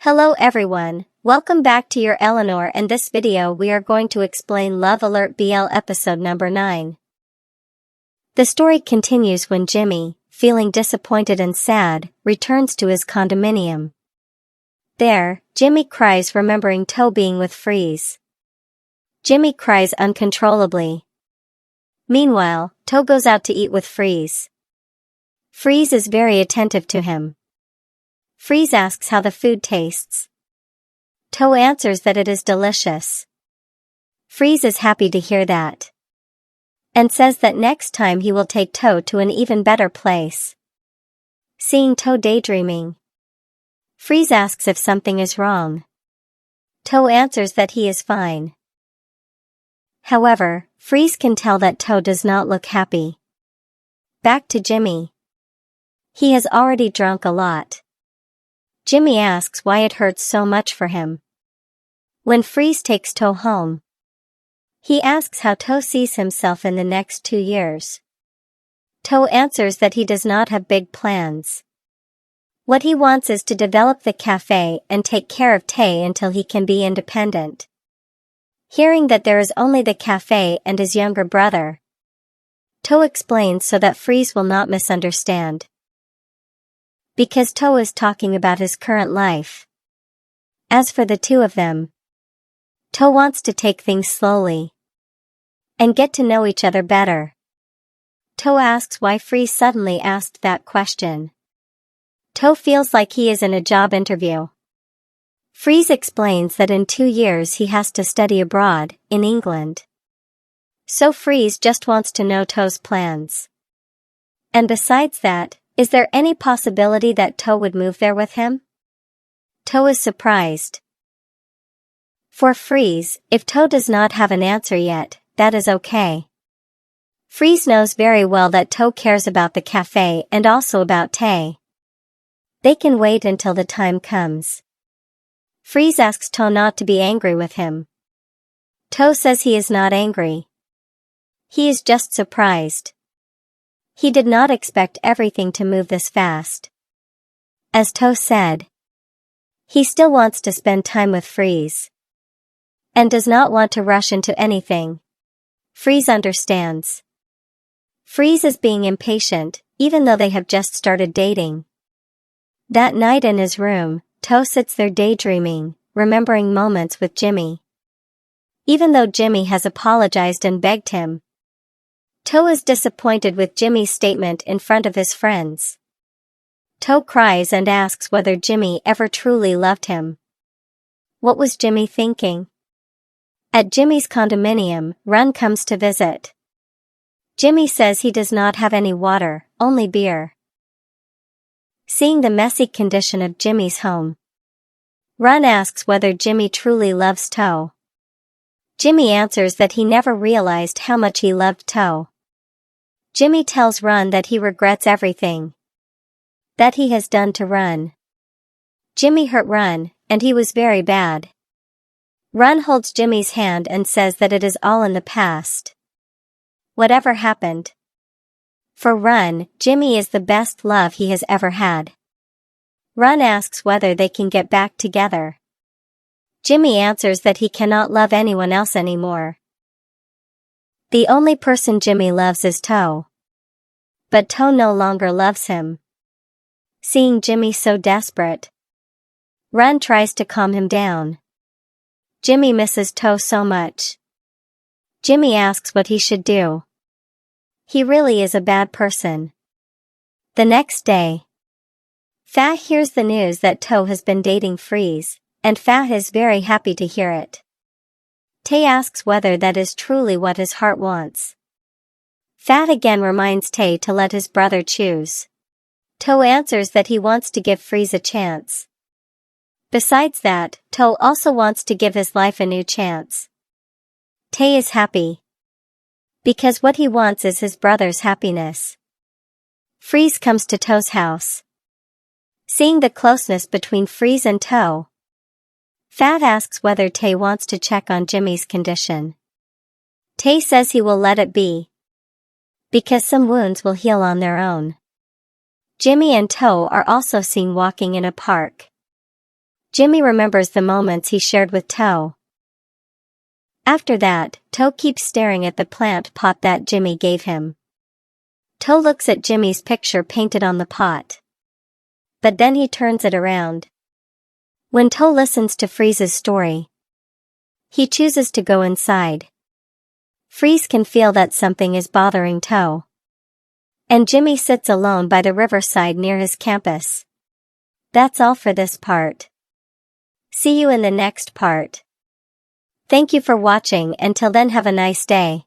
Hello everyone, welcome back to your Eleanor, and this video we are going to explain Love Alert BL episode number 9. The story continues when Jimmy, feeling disappointed and sad, returns to his condominium. There, Jimmy cries remembering To being with Freeze. Jimmy cries uncontrollably. Meanwhile, To goes out to eat with Freeze. Freeze is very attentive to him. Freeze asks how the food tastes. To answers that it is delicious. Freeze is happy to hear that, and says that next time he will take To to an even better place. Seeing To daydreaming, Freeze asks if something is wrong. To answers that he is fine. However, Freeze can tell that To does not look happy. Back to Jimmy. He has already drunk a lot. Jimmy asks why it hurts so much for him. When Freeze takes To home, he asks how To sees himself in the next 2 years. To answers that he does not have big plans. What he wants is to develop the cafe and take care of Tae until he can be independent. Hearing that there is only the cafe and his younger brother, To explains so that Freeze will not misunderstand. Because To is talking about his current life. As for the two of them, To wants to take things slowly and get to know each other better. To asks why Freeze suddenly asked that question. To feels like he is in a job interview. Freeze explains that in 2 years he has to study abroad, in England. So Freeze just wants to know To's plans. And besides that, is there any possibility that To would move there with him? To is surprised. For Freeze, if To does not have an answer yet, that is okay. Freeze knows very well that To cares about the cafe and also about Tae. They can wait until the time comes. Freeze asks To not to be angry with him. To says he is not angry. He is just surprised. He did not expect everything to move this fast. As To said, he still wants to spend time with Freeze and does not want to rush into anything. Freeze understands. Freeze is being impatient, even though they have just started dating. That night in his room, To sits there daydreaming, remembering moments with Jimmy. Even though Jimmy has apologized and begged him, To is disappointed with Jimmy's statement in front of his friends. To cries and asks whether Jimmy ever truly loved him. What was Jimmy thinking? At Jimmy's condominium, Run comes to visit. Jimmy says he does not have any water, only beer. Seeing the messy condition of Jimmy's home, Run asks whether Jimmy truly loves To. Jimmy answers that he never realized how much he loved To. Jimmy tells Run that he regrets everything that he has done to Run. Jimmy hurt Run, and he was very bad. Run holds Jimmy's hand and says that it is all in the past. Whatever happened. For Run, Jimmy is the best love he has ever had. Run asks whether they can get back together. Jimmy answers that he cannot love anyone else anymore. The only person Jimmy loves is To. But To no longer loves him. Seeing Jimmy so desperate, Run tries to calm him down. Jimmy misses To so much. Jimmy asks what he should do. He really is a bad person. The next day, Fat hears the news that To has been dating Freeze, and Fat is very happy to hear it. Tae asks whether that is truly what his heart wants. Fat again reminds Tae to let his brother choose. To answers that he wants to give Freeze a chance. Besides that, To also wants to give his life a new chance. Tae is happy, because what he wants is his brother's happiness. Freeze comes to To's house. Seeing the closeness between Freeze and To, Fat asks whether Tae wants to check on Jimmy's condition. Tae says he will let it be, because some wounds will heal on their own. Jimmy and To are also seen walking in a park. Jimmy remembers the moments he shared with Toe. After that, Toe keeps staring at the plant pot that Jimmy gave him. Toe looks at Jimmy's picture painted on the pot. But then he turns it around. When Toe listens to Freeze's story, he chooses to go inside. Freeze can feel that something is bothering Toe. And Jimmy sits alone by the riverside near his campus. That's all for this part. See you in the next part. Thank you for watching. Until then, have a nice day.